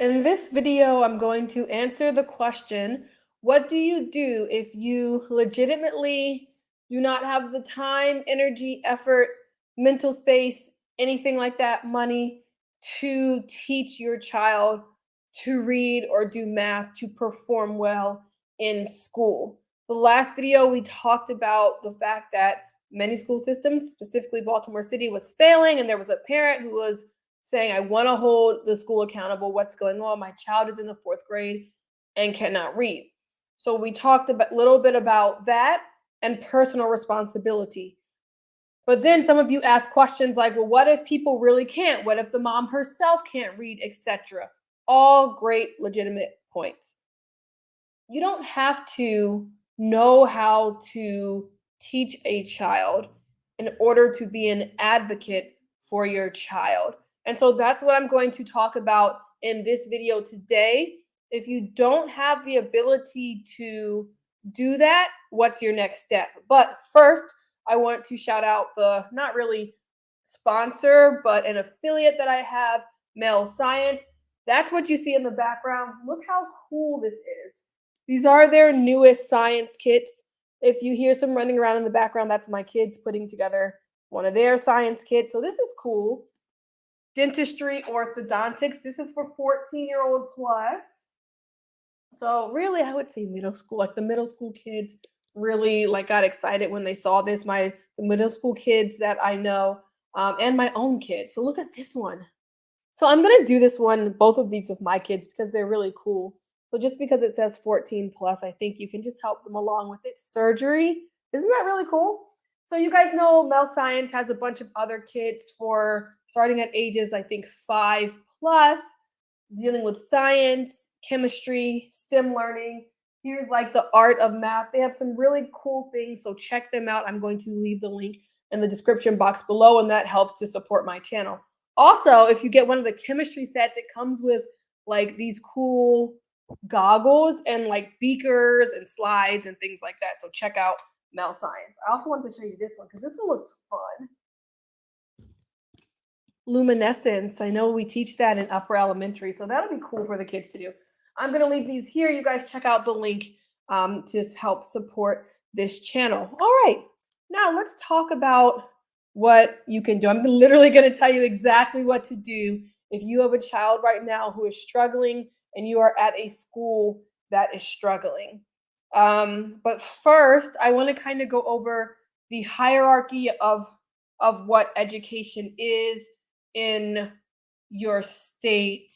In this video, I'm going to answer the question, what do you do if you legitimately do not have the time, energy, effort, mental space, anything like that, money to teach your child to read or do math to perform well in school? The last video, we talked about the fact that many school systems, specifically Baltimore City, was failing, and there was a parent who was saying, I want to hold the school accountable. What's going on? My child is in the fourth grade and cannot read. So we talked a little bit about that and personal responsibility. But then some of you ask questions like, well, what if people really can't? What if the mom herself can't read, etc.? All great, legitimate points. You don't have to know how to teach a child in order to be an advocate for your child. And so that's what I'm going to talk about in this video today. If you don't have the ability to do that, what's your next step? But first, I want to shout out the not really sponsor, but an affiliate that I have, Mel Science. That's what you see in the background. Look how cool this is. These are their newest science kits. If you hear some running around in the background, that's my kids putting together one of their science kits. So this is cool. Dentistry, orthodontics. This is for 14-year-old plus. So really, I would say middle school, like the middle school kids really got excited when they saw this. The middle school kids that I know, and my own kids. So look at this one. So I'm gonna do this one, both of these with my kids because they're really cool. So just because it says 14 plus, I think you can just help them along with it. Surgery, isn't that really cool? So you guys know Mel Science has a bunch of other kits for starting at ages, I think 5 plus, dealing with science, chemistry, STEM learning. Here's the art of math. They have some really cool things, so check them out. I'm going to leave the link in the description box below, and that helps to support my channel. Also, if you get one of the chemistry sets, it comes with these cool goggles and beakers and slides and things like that. So check out Mel Science. I also want to show you this one because this one looks fun. Luminescence. I know we teach that in upper elementary, so that'll be cool for the kids to do. I'm going to leave these here. You guys check out the link to help support this channel. All right, now let's talk about what you can do. I'm literally going to tell you exactly what to do if you have a child right now who is struggling and you are at a school that is struggling. But first, I want to kind of go over the hierarchy of what education is in your state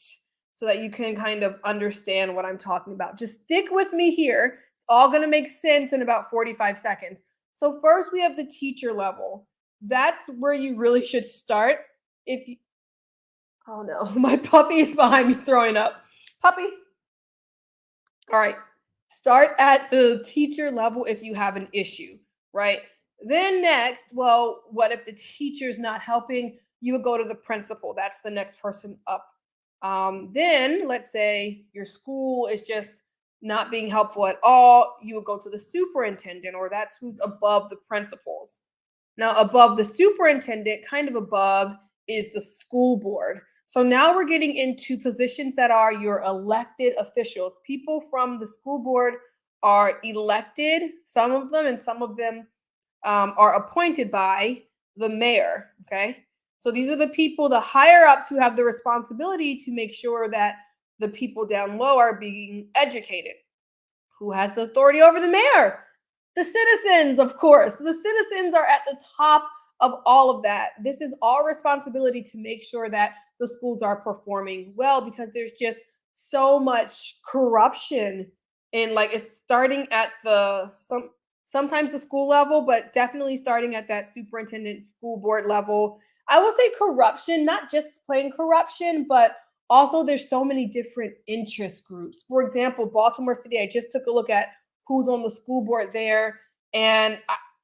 so that you can kind of understand what I'm talking about. Just stick with me here. It's all going to make sense in about 45 seconds. So first, we have the teacher level. That's where you really should start. Oh no, my puppy is behind me throwing up. Puppy. All right. Start at the teacher level if you have an issue, right? Then next, well, what if the teacher's not helping? You would go to the principal. That's the next person up. Then let's say your school is just not being helpful at all. You would go to the superintendent, or that's who's above the principals. Now, above the superintendent, kind of above, is the school board. So now we're getting into positions that are your elected officials. People from the school board are elected, some of them, and some of them are appointed by the mayor, okay? So these are the people, the higher ups, who have the responsibility to make sure that the people down low are being educated. Who has the authority over the mayor? The citizens, of course. The citizens are at the top of all of that. This is our responsibility to make sure that the schools are performing well, because there's just so much corruption, and it's starting at sometimes the school level, but definitely starting at that superintendent school board level. I will say corruption, not just plain corruption, but also there's so many different interest groups. For example, Baltimore City, I just took a look at who's on the school board there, and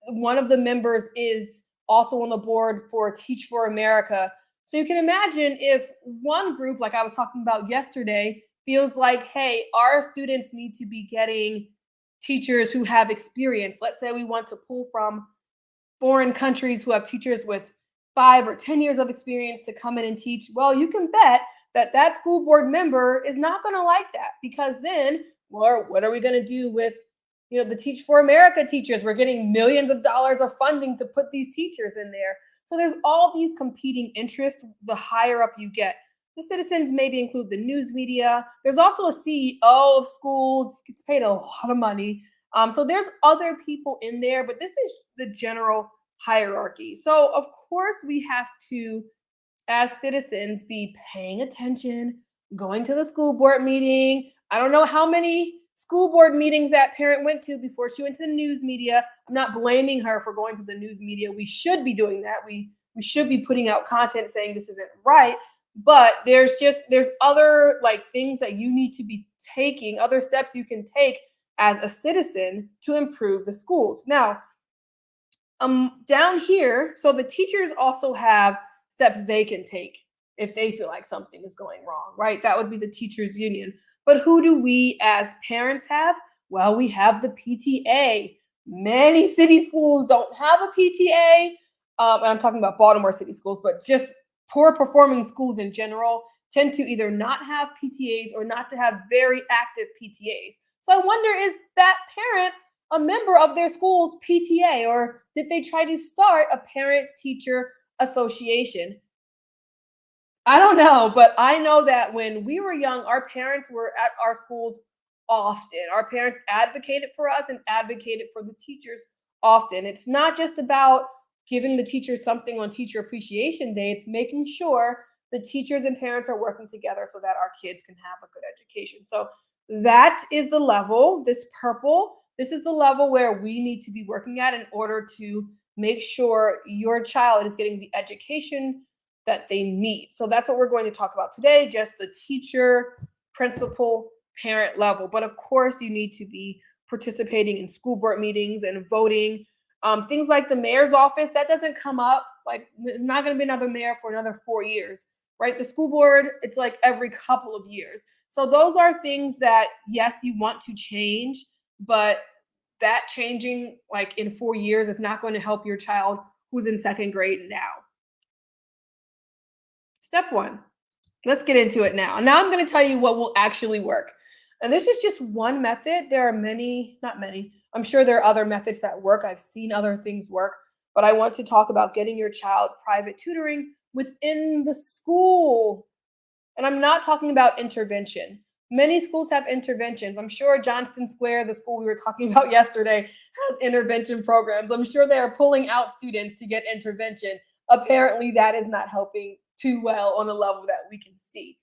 one of the members is also on the board for Teach for America. So you can imagine if one group, like I was talking about yesterday, feels like, hey, our students need to be getting teachers who have experience. Let's say we want to pull from foreign countries who have teachers with 5 or 10 years of experience to come in and teach. Well, you can bet that that school board member is not going to like that, because then, well, what are we going to do with, the Teach for America teachers? We're getting millions of dollars of funding to put these teachers in there. So there's all these competing interests the higher up you get. The citizens maybe include the news media. There's also a CEO of schools, gets paid a lot of money. So there's other people in there, but this is the general hierarchy. So of course we have to, as citizens, be paying attention, going to the school board meeting. I don't know how many school board meetings that parent went to before she went to the news media. I'm not blaming her for going to the news media. We should be doing that. We should be putting out content saying this isn't right. But there's other like things that you need to be taking, other steps you can take as a citizen to improve the schools. Now, down here, so the teachers also have steps they can take if they feel like something is going wrong, right? That would be the teachers union. But who do we as parents have? Well, we have the PTA. Many city schools don't have a PTA. And I'm talking about Baltimore city schools, but just poor performing schools in general tend to either not have PTAs or not to have very active PTAs. So I wonder, is that parent a member of their school's PTA, or did they try to start a parent teacher association? I don't know, but I know that when we were young, our parents were at our schools often. Our parents advocated for us and advocated for the teachers often. It's not just about giving the teachers something on Teacher Appreciation Day, it's making sure the teachers and parents are working together so that our kids can have a good education. So that is the level, this purple, this is the level where we need to be working at in order to make sure your child is getting the education that they need. So that's what we're going to talk about today, just the teacher, principal, parent level. But of course, you need to be participating in school board meetings and voting. Things like the mayor's office, that doesn't come up. Like, there's not going to be another mayor for another 4 years, right? The school board, it's like every couple of years. So those are things that, yes, you want to change, but that changing like in 4 years is not going to help your child who's in second grade now. Step one, let's get into it now. Now I'm going to tell you what will actually work. And this is just one method. There are many, not many. I'm sure there are other methods that work. I've seen other things work, but I want to talk about getting your child private tutoring within the school. And I'm not talking about intervention. Many schools have interventions. I'm sure Johnston Square, the school we were talking about yesterday, has intervention programs. I'm sure they are pulling out students to get intervention. Apparently, that is not helping too well on a level that we can see.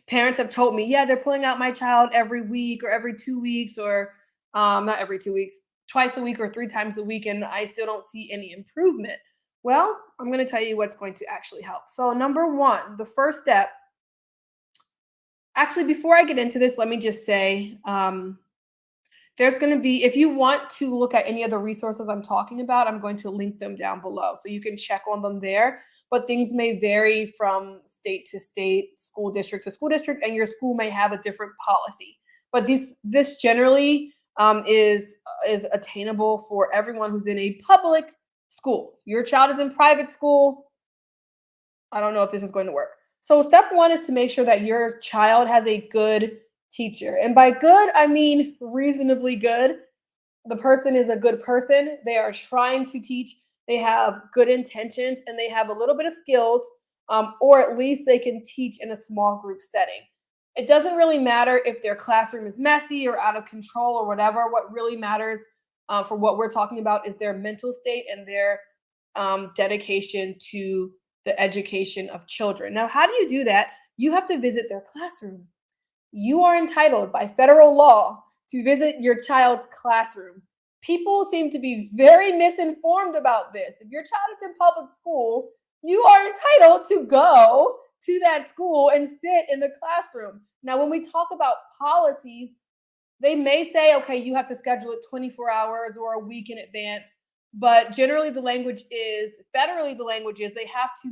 Parents have told me, yeah, they're pulling out my child every week or every 2 weeks, or not every 2 weeks, twice a week or 3 times a week, and I still don't see any improvement. Well, I'm going to tell you what's going to actually help. So, number one, the first step. Actually, before I get into this, let me just say there's going to be, if you want to look at any of the resources I'm talking about, I'm going to link them down below so you can check on them there. But things may vary from state to state, school district to school district, and your school may have a different policy. But this generally is attainable for everyone who's in a public school. If your child is in private school, I don't know if this is going to work. So step one is to make sure that your child has a good teacher. And by good, I mean reasonably good. The person is a good person. They are trying to teach. They have good intentions and they have a little bit of skills, or at least they can teach in a small group setting. It doesn't really matter if their classroom is messy or out of control or whatever. What really matters for what we're talking about is their mental state and their dedication to the education of children. Now, how do you do that? You have to visit their classroom. You are entitled by federal law to visit your child's classroom. People seem to be very misinformed about this. If your child is in public school, you are entitled to go to that school and sit in the classroom. Now, when we talk about policies, they may say, okay, you have to schedule it 24 hours or a week in advance. But generally, federally, the language is they have to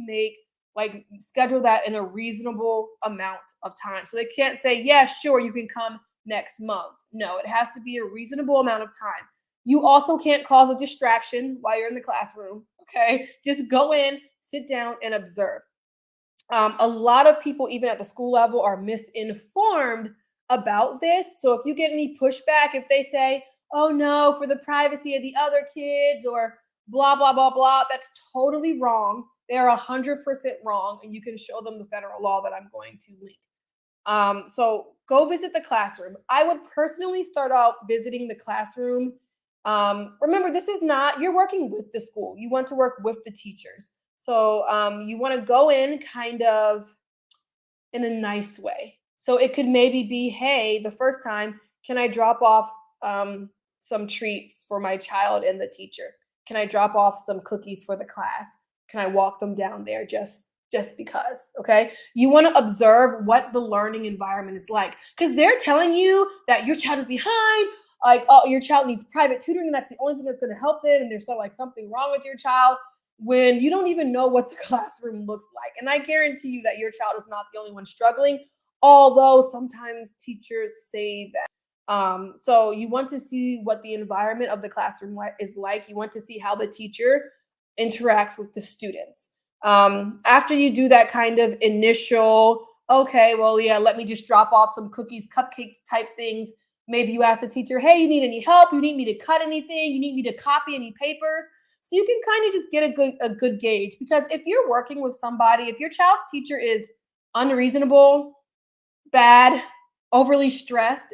schedule that in a reasonable amount of time. So they can't say, yeah, sure, you can come next month. No, it has to be a reasonable amount of time. You also can't cause a distraction while you're in the classroom, okay? Just go in, sit down, and observe. A lot of people, even at the school level, are misinformed about this. So if you get any pushback, if they say, oh no, for the privacy of the other kids or blah, blah, blah, blah, that's totally wrong. They're 100% wrong. And you can show them the federal law that I'm going to link. So go visit the classroom. I would personally start out visiting the classroom. Remember, this is not, you're working with the school. You want to work with the teachers. So you want to go in kind of in a nice way. So it could maybe be, hey, the first time, can I drop off some treats for my child and the teacher? Can I drop off some cookies for the class? Can I walk them down there just because? Okay. You want to observe what the learning environment is like because they're telling you that your child is behind. Like, oh, your child needs private tutoring, and that's the only thing that's going to help them. And there's so like something wrong with your child when you don't even know what the classroom looks like. And I guarantee you that your child is not the only one struggling, although sometimes teachers say that. So you want to see what the environment of the classroom is like. You want to see how the teacher interacts with the students. After you do that kind of initial, okay, well, yeah, let me just drop off some cookies, cupcake type things. Maybe you ask the teacher, hey, you need any help? You need me to cut anything? You need me to copy any papers? So you can kind of just get a good gauge because if you're working with somebody, if your child's teacher is unreasonable, bad, overly stressed,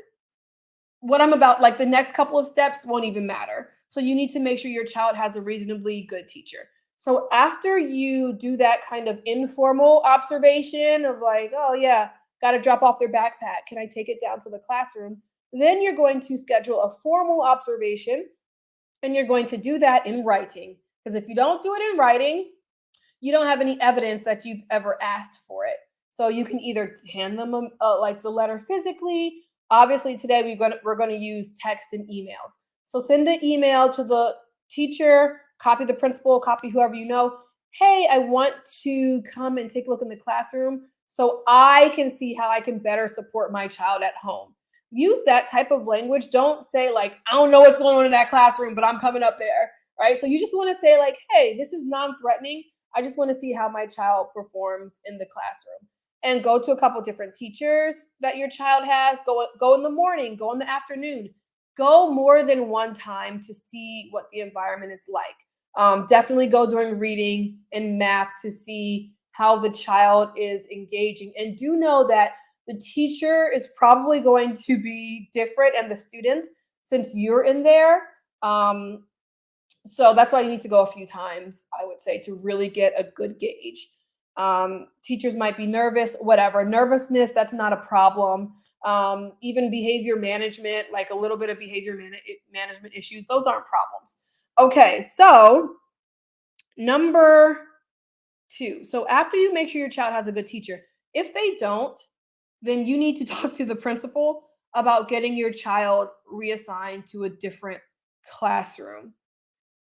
what I'm about, like the next couple of steps won't even matter. So you need to make sure your child has a reasonably good teacher. So after you do that kind of informal observation of like, oh yeah, got to drop off their backpack. Can I take it down to the classroom? Then you're going to schedule a formal observation and you're going to do that in writing. Because if you don't do it in writing, you don't have any evidence that you've ever asked for it. So you can either hand them like the letter physically. Obviously, today we're going to use text and emails. So send an email to the teacher, copy the principal, copy whoever you know. Hey, I want to come and take a look in the classroom so I can see how I can better support my child at home. Use that type of language. Don't say like, I don't know what's going on in that classroom, but I'm coming up there, right? So you just want to say like, hey, this is non-threatening. I just want to see how my child performs in the classroom. And go to a couple different teachers that your child has. Go in the morning, go in the afternoon. Go more than one time to see what the environment is like. Definitely go during reading and math to see how the child is engaging. And do know that the teacher is probably going to be different and the students since you're in there. So that's why you need to go a few times, I would say, to really get a good gauge. Teachers might be nervous, whatever. Nervousness, that's not a problem. Even behavior management, like a little bit of behavior management issues, those aren't problems. Okay, so number 2. So after you make sure your child has a good teacher, if they don't, then you need to talk to the principal about getting your child reassigned to a different classroom.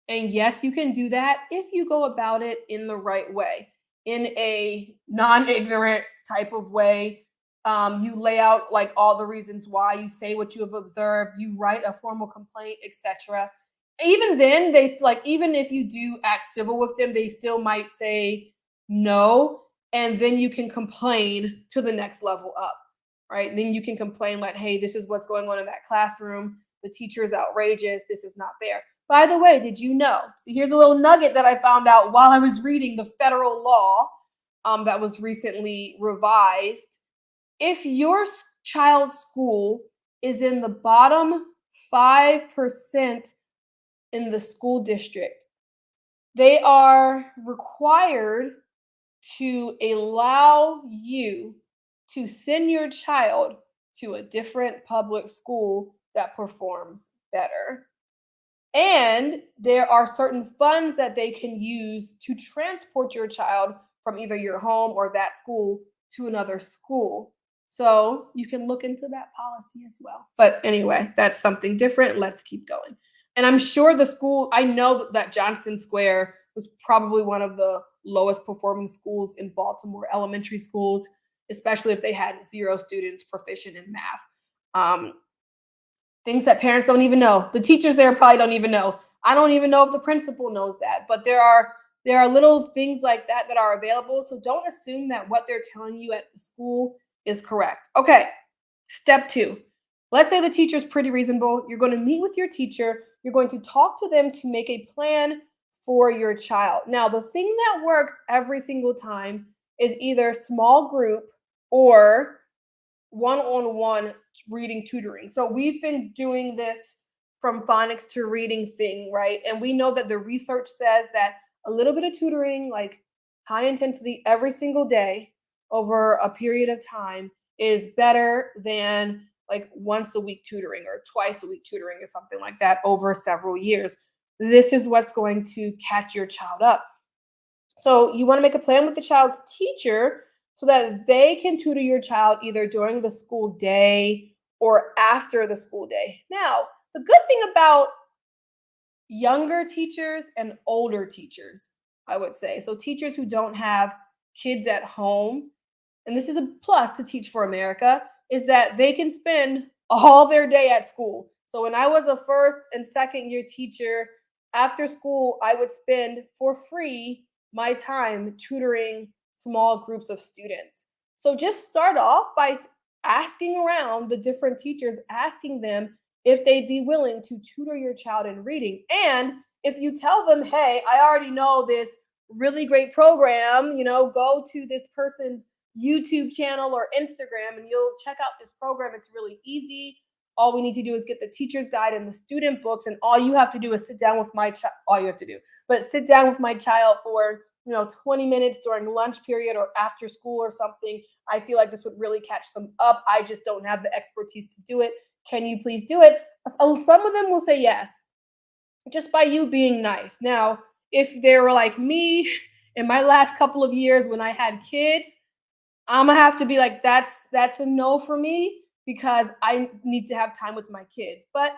And yes, you can do that if you go about it in the right way, in a non-ignorant type of way. You lay out like all the reasons why, you say what you have observed, you write a formal complaint, etc. Even then, even if you do act civil with them, they still might say no, and then you can complain to the next level up, right? Then you can complain like, hey, this is what's going on in that classroom. The teacher is outrageous. This is not fair. By the way, did you know? So here's a little nugget that I found out while I was reading the federal law that was recently revised. If your child's school is in the bottom 5% in the school district, they are required to allow you to send your child to a different public school that performs better. And there are certain funds that they can use to transport your child from either your home or that school to another school. So you can look into that policy as well. But anyway, that's something different. Let's keep going. And I'm sure the school, I know that Johnston Square was probably one of the lowest performing schools in Baltimore, elementary schools, especially if they had 0 students proficient in math. Things that parents don't even know. The teachers there probably don't even know. I don't even know if the principal knows that, but there are There are little things like that that are available. So don't assume that what they're telling you at the school is correct. Okay, step two. Let's say the teacher's pretty reasonable. You're going to meet with your teacher. You're going to talk to them to make a plan for your child. Now, the thing that works every single time is either small group or one-on-one reading tutoring. So we've been doing this from phonics to reading thing, right? And we know that the research says that a little bit of tutoring, like high intensity every single day over a period of time, is better than like once a week tutoring or twice a week tutoring or something like that over several years. This is what's going to catch your child up. So you want to make a plan with the child's teacher so that they can tutor your child either during the school day or after the school day. Now, the good thing about younger teachers and older teachers, I would say, so teachers who don't have kids at home, and this is a plus to Teach for America, is that they can spend all their day at school. So when I was a first and second year teacher, after school, I would spend for free my time tutoring small groups of students. So just start off by asking around the different teachers, asking them if they'd be willing to tutor your child in reading. And if you tell them, hey, I already know this really great program, go to this person's YouTube channel or Instagram and you'll check out this program. It's really easy. All we need to do is get the teacher's guide and the student books, and all you have to do is sit down with my child. All you have to do, but sit down with my child for 20 minutes during lunch period or after school or something. I feel like this would really catch them up. I just don't have the expertise to do it. Can you please do it? Some of them will say yes, just by you being nice. Now, if they were like me in my last couple of years when I had kids, I'm gonna have to be like, that's a no for me because I need to have time with my kids. But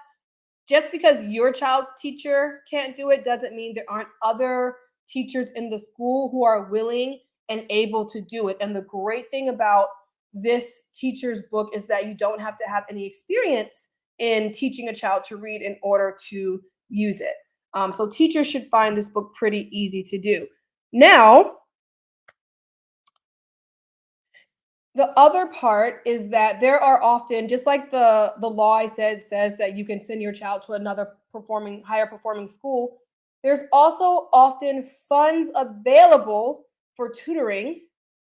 just because your child's teacher can't do it doesn't mean there aren't other teachers in the school who are willing and able to do it. And the great thing about this teacher's book is that you don't have to have any experience in teaching a child to read in order to use it. So teachers should find this book pretty easy to do. Now, the other part is that there are often, just like the law I said says that you can send your child to another higher performing school, there's also often funds available for tutoring,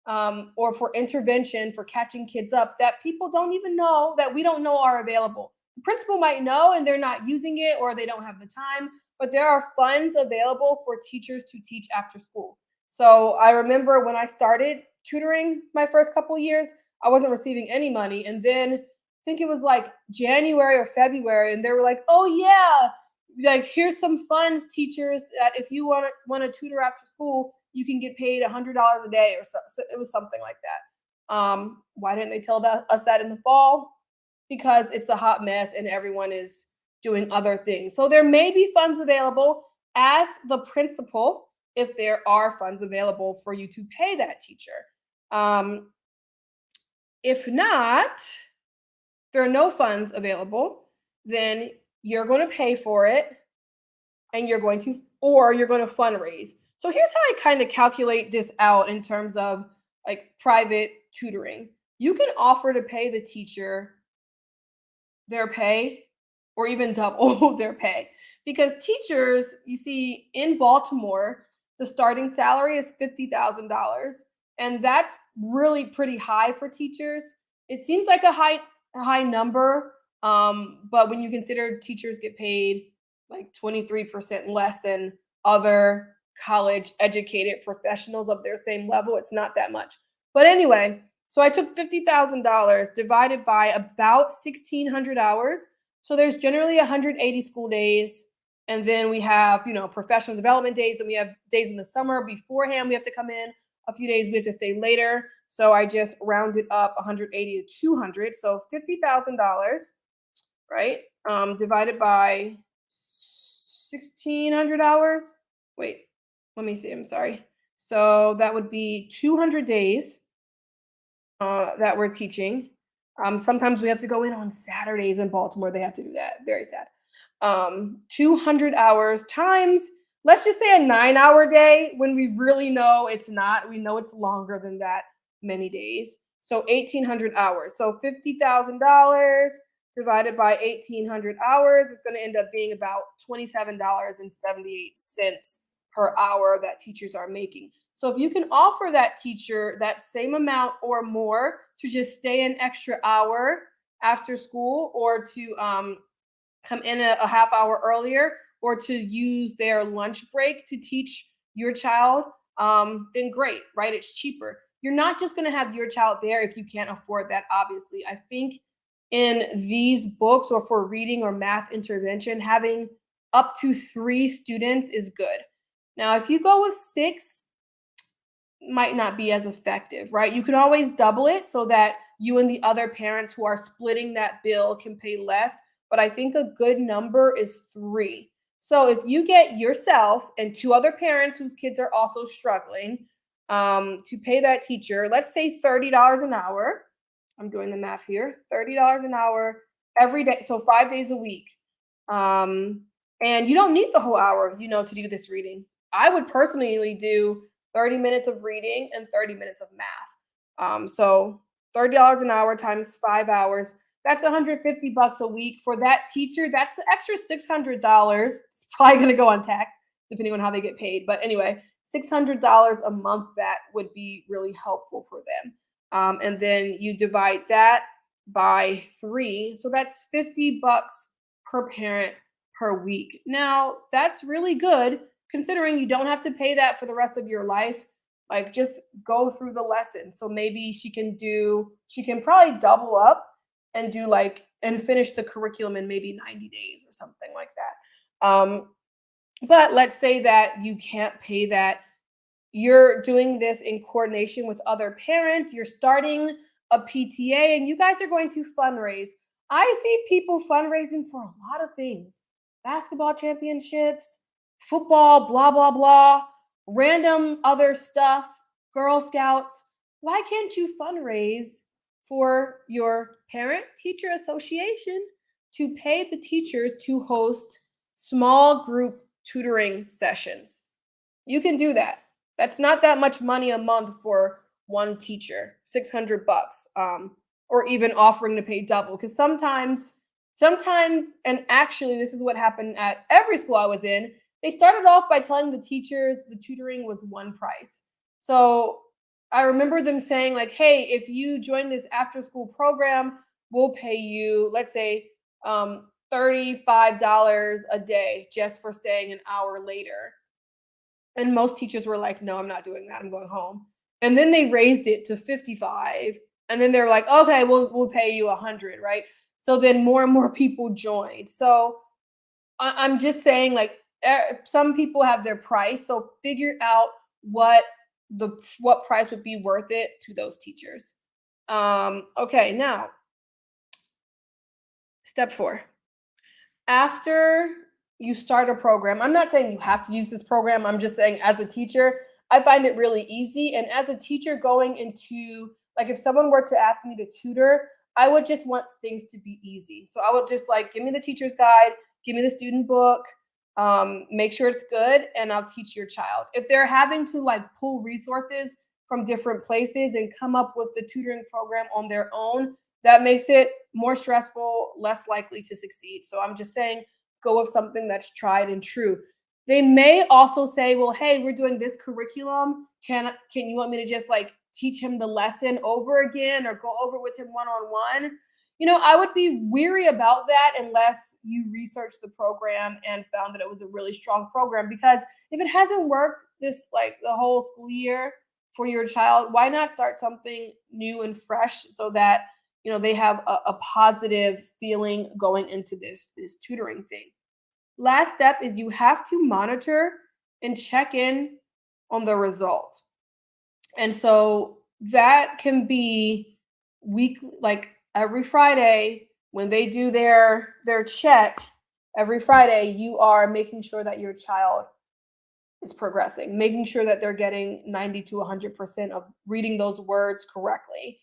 or for intervention for catching kids up that people don't even know, that we don't know are available. The principal might know and they're not using it or they don't have the time, but there are funds available for teachers to teach after school. So I remember when I started tutoring my first couple years, I wasn't receiving any money. And then I think it was like January or February, and they were like, oh, yeah, like here's some funds, teachers, that if you want to tutor after school, you can get paid $100 a day or so. It was something like that. Why didn't they tell us that in the fall? Because it's a hot mess and everyone is doing other things. So there may be funds available. Ask the principal if there are funds available for you to pay that teacher. Um, if not, there are no funds available, then you're going to pay for it and you're going to fundraise. So here's how I kind of calculate this out in terms of like private tutoring. You can offer to pay the teacher their pay or even double their pay, because teachers, you see, in Baltimore, the starting salary is $50,000, and that's really pretty high for teachers. It seems like a high number, but when you consider teachers get paid like 23% less than other college educated professionals of their same level, it's not that much. But anyway, so I took $50,000 divided by about 1,600 hours. So there's generally 180 school days. And then we have, professional development days, and we have days in the summer beforehand. We have to come in a few days. We have to stay later. So I just rounded up 180 to 200. So $50,000, right? Divided by 1,600 hours. Wait, let me see. I'm sorry. So that would be 200 days that we're teaching. Sometimes we have to go in on Saturdays in Baltimore. They have to do that. Very sad. 200 hours times let's just say a 9-hour day when we really know it's not. We know it's longer than that many days. So 1,800 hours. So $50,000 divided by 1,800 hours is going to end up being about $27.78 per hour that teachers are making. So if you can offer that teacher that same amount or more to just stay an extra hour after school, or to come in a half hour earlier, or to use their lunch break to teach your child, then great, right? It's cheaper. You're not just going to have your child there if you can't afford that, obviously. I think in these books, or for reading or math intervention, having up to 3 students is good. Now, if you go with 6, might not be as effective, right? You can always double it so that you and the other parents who are splitting that bill can pay less. But I think a good number is 3. So if you get yourself and 2 other parents whose kids are also struggling, to pay that teacher, let's say $30 an hour. I'm doing the math here. $30 an hour every day, so 5 days a week. Um, and you don't need the whole hour, to do this reading. I would personally do 30 minutes of reading and 30 minutes of math. So $30 an hour times 5 hours, that's $150 a week for that teacher. That's an extra $600. It's probably going to go untaxed depending on how they get paid. But anyway, $600 a month, that would be really helpful for them. And then you divide that by 3. So that's $50 per parent per week. Now, that's really good considering you don't have to pay that for the rest of your life. Like, just go through the lesson. So maybe she can probably double up and do and finish the curriculum in maybe 90 days or something like that. But let's say that you can't pay that. You're doing this in coordination with other parents. You're starting a PTA and you guys are going to fundraise. I see people fundraising for a lot of things: basketball championships, football, blah, blah, blah, random other stuff, Girl Scouts. Why can't you fundraise for your parent teacher association to pay the teachers to host small group tutoring sessions? You can do that. That's not that much money a month for one teacher, $600, or even offering to pay double. Because sometimes, and actually, this is what happened at every school I was in. They started off by telling the teachers the tutoring was one price. So I remember them saying, like, hey, if you join this after school program, we'll pay you, let's say, $35 a day just for staying an hour later. And most teachers were like, no, I'm not doing that. I'm going home. And then they raised it to 55. And then they're like, okay, we'll pay you 100, right? So then more and more people joined. So I'm just saying, like, some people have their price. So figure out what price would be worth it to those teachers. Okay, now step 4. After you start a program, I'm not saying you have to use this program. I'm just saying, as a teacher, I find it really easy. And as a teacher going into, like, if someone were to ask me to tutor, I would just want things to be easy. So I would just give me the teacher's guide, give me the student book, make sure it's good, and I'll teach your child. If they're having to pull resources from different places and come up with the tutoring program on their own, that makes it more stressful, less likely to succeed. So I'm just saying, go with something that's tried and true. They may also say, well, hey, we're doing this curriculum. Can you want me to just teach him the lesson over again or go over with him one-on-one? I would be weary about that unless you researched the program and found that it was a really strong program. Because if it hasn't worked the whole school year for your child, why not start something new and fresh so that they have a positive feeling going into this tutoring thing. Last step is you have to monitor and check in on the results. And so that can be weekly, every Friday when they do their check. Every Friday, you are making sure that your child is progressing, making sure that they're getting 90 to 100% of reading those words correctly.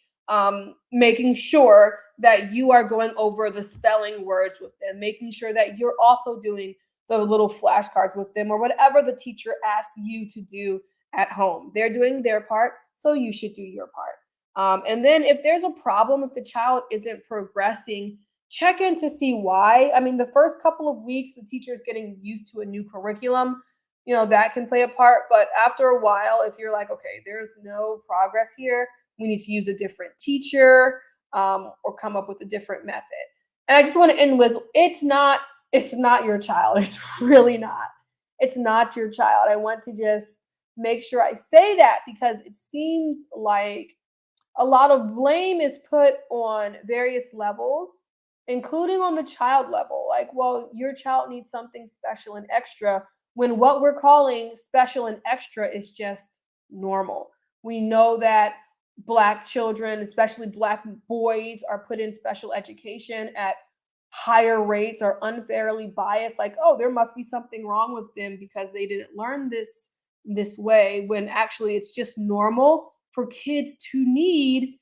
Making sure that you are going over the spelling words with them, making sure that you're also doing the little flashcards with them or whatever the teacher asks you to do at home. They're doing their part, so you should do your part. And then if there's a problem, if the child isn't progressing, check in to see why. I mean, the first couple of weeks, the teacher is getting used to a new curriculum. That can play a part. But after a while, if you're like, okay, there's no progress here, we need to use a different teacher or come up with a different method. And I just want to end with it's not your child. It's really not. It's not your child. I want to just make sure I say that because it seems like a lot of blame is put on various levels, including on the child level. Like, well, your child needs something special and extra, when what we're calling special and extra is just normal. We know that Black children, especially Black boys, are put in special education at higher rates, are unfairly biased. Like, oh, there must be something wrong with them because they didn't learn this way, when actually it's just normal for kids to need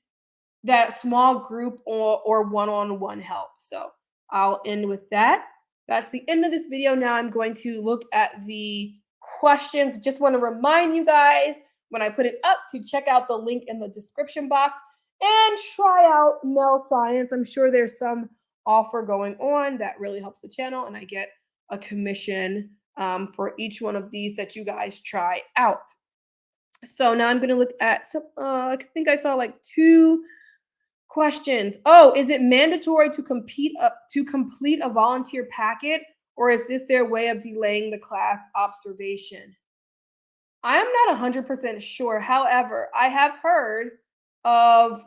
that small group or one-on-one help. So I'll end with that. That's the end of this video. Now I'm going to look at the questions. Just want to remind you guys when I put it up to check out the link in the description box and try out Mel Science. I'm sure there's some offer going on that really helps the channel, and I get a commission for each one of these that you guys try out. So now I'm going to look at some, I think I saw like two questions. Oh, is it mandatory to complete a volunteer packet, or is this their way of delaying the class observation? I am not 100% sure. However, I have heard of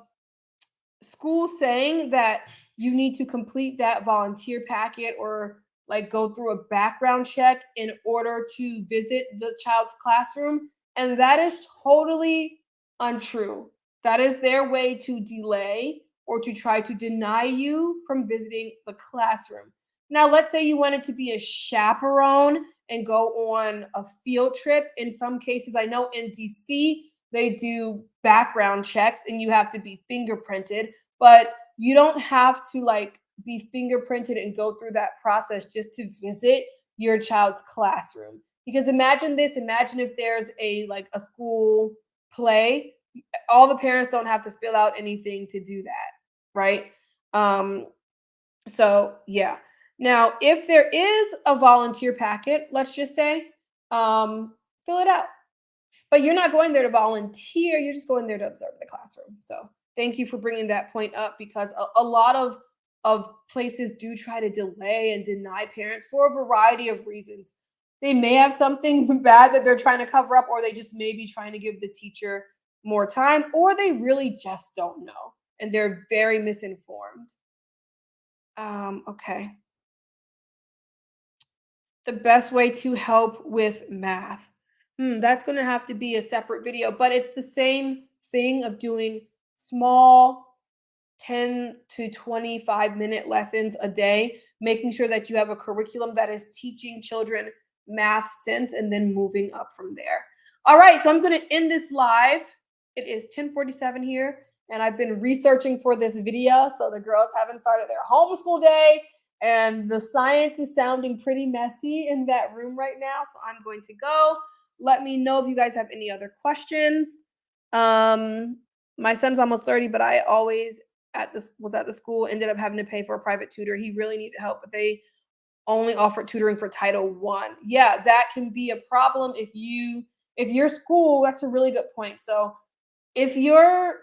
schools saying that you need to complete that volunteer packet or like go through a background check in order to visit the child's classroom. And that is totally untrue. That is their way to delay or to try to deny you from visiting the classroom. Now, let's say you wanted to be a chaperone and go on a field trip. In some cases, I know in DC, they do background checks and you have to be fingerprinted, but you don't have to like be fingerprinted and go through that process just to visit your child's classroom. Because imagine this, imagine if there's a school play, all the parents don't have to fill out anything to do that, right? Um, so yeah. Now, if there is a volunteer packet, let's just say, fill it out. But you're not going there to volunteer, you're just going there to observe the classroom. So thank you for bringing that point up because a lot of places do try to delay and deny parents for a variety of reasons. They may have something bad that they're trying to cover up, or they just may be trying to give the teacher more time, or they really just don't know and they're very misinformed. Okay. The best way to help with math. That's going to have to be a separate video, but it's the same thing of doing small 10 to 25-minute lessons a day, making sure that you have a curriculum that is teaching children math sense and then moving up from there. All right, so I'm going to end this live. It is 10:47 here, and I've been researching for this video, so the girls haven't started their homeschool day, and the science is sounding pretty messy in that room right now, so I'm going to go. Let me know if you guys have any other questions. My son's almost 30, but I always was at the school, ended up having to pay for a private tutor. He really needed help, but they only offered tutoring for Title One. Yeah, that can be a problem if your school, that's a really good point. So if your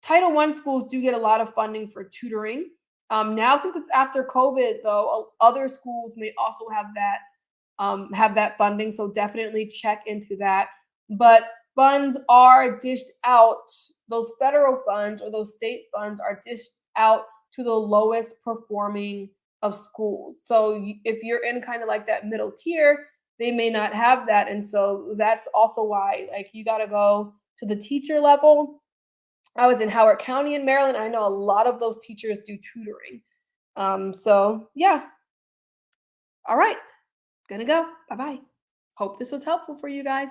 Title One schools do get a lot of funding for tutoring. Now, since it's after COVID, though, other schools may also have that funding. So definitely check into that. But funds are dished out. Those federal funds or those state funds are dished out to the lowest performing of schools. So if you're in kind of like that middle tier, they may not have that. And so that's also why like you got to go to the teacher level. I was in Howard County in Maryland. I know a lot of those teachers do tutoring. So yeah. All right. Gonna go. Bye-bye. Hope this was helpful for you guys.